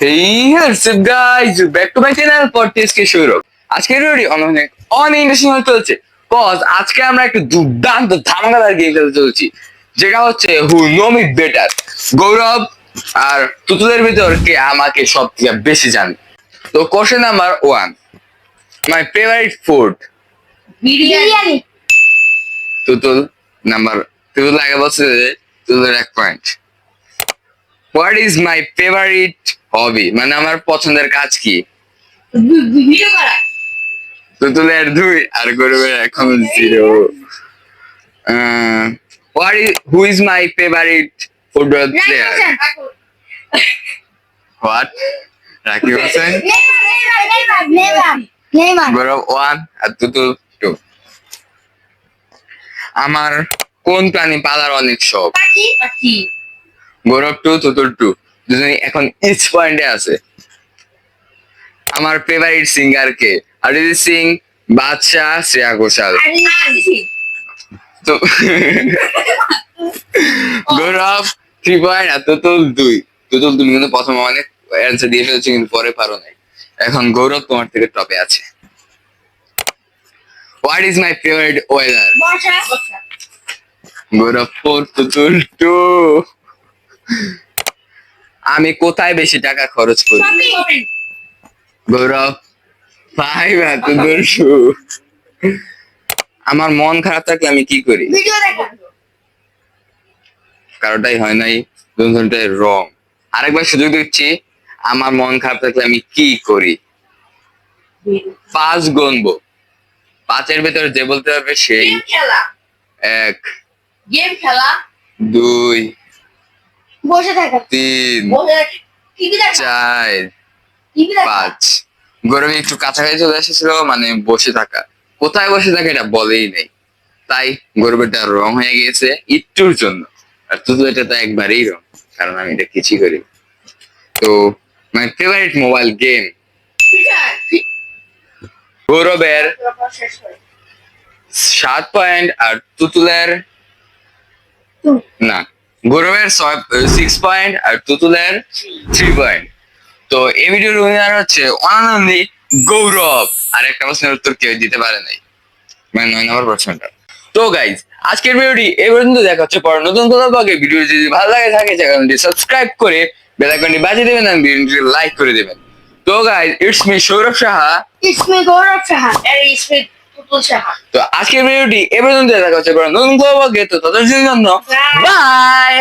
Hey, what's up guys? Back to my channel podcast কে সৌরভ। আজকের ভিডিওটি অনেক ইন্টারেস্টিং হতে চলছে। কজ আজকে আমরা একটা দুর্দান্ত ধামাকাদার গেম খেলতে চলছি, যেটা হচ্ছে হু নো মি বেটার। গৌরব আর তুতুলের ভিতর কে আমাকে সব থেকে বেশি জানে। তো question number 1, my favourite food. Biryani. Tutul Tutul আগে বলছে যে তুতুলের 1 point. What is my favourite hobby, মানে আমার পছন্দের কাজ কি? ভিডিও করা। তুতুলের 2 আর গৌরবের এখন 0। Who is my favourite football player? What? Rakib Hossain. Neymar. Gourab 1 আর তুতুল 2। আমার কোন প্রাণী পালার অনেক শখ? পাখি। গৌরব 2, তুতুল 2, দুজনে এখন ইচ পয়েন্টে আছে। আমার ফেভারিট সিঙ্গার কে? অরিজিৎ সিং, বাদশাহ, শ্রেয়া ঘোষাল। তো গৌরব 3 পয়েন্ট আর তুতুল 2। তুতুল তুমি কিন্তু প্রথমে অনেক অ্যান্সার দিয়ে ফেলেছো, কিন্তু পরে পারো নাই। এখন গৌরব তোমার থেকে টপে আছে। What is my favourite weather? Gourab 4, Tutul 2। আমি কোথায় বেশি টাকা খরচ করি? গৌরব 5 আর তুতুল 2। আমার মন খারাপ থাকলে আমি কি করি? ভিডিও দেখা। কারোটাই হয় নাই, দুজনটাই রং। আরেকবার সুযোগ দিচ্ছি, আমার মন খারাপ থাকলে আমি কি করি? 5 গুনবো, 5-এর ভেতর যে বলতে পারবে সেই। গেম খেলা। 1, গেম খেলা। 2, বসে থাকা। 3, টিভি দেখা। 4, টিভি দেখা। 5। গৌরব একটু কাছাকাছি চলে এসেছিল, মানে বসে থাকা। কোথায় বসে থাকে এটা বলেই নেই, তাই গৌরবেরটা রং হয়ে গিয়েছে একটুর জন্য। আর তুতু এটা তো একবারেই রং, কারণ আমি এটা কিছুই করি। তো মাই ফেভারিট মোবাইল গেম। গৌরবের 7 পয়েন্ট আর তুতুলের না, গৌরবের 6 পয়েন্ট আর তুতুলের 3 পয়েন্ট। তো এই ভিডিওর উইনার হচ্ছে অনলি গৌরব। আর একটা প্রশ্নের উত্তর কেউ দিতে পারে নাই, মানে 9 নম্বর প্রশ্নটা। তো গাইজ, আজকের ভিডিওটি এই পর্যন্ত। দেখা হচ্ছে পরে নতুন কোনো ব্লগে। ভিডিও যদি ভালো লাগে থাকে চ্যানেলটি সাবস্ক্রাইব করে বেল আইকনটি বাজিয়ে দেবেন আর ভিডিওটি লাইক করে দেবেন। তো guys, it's me Sourav Saha. It's me Gourav Saha. And it's me Tutul Saha. তো আজকের ভিডিওটি এই পর্যন্ত। দেখা হচ্ছে পরে নতুন কোনো ব্লগে। তো ততদিনের জন্য বাই।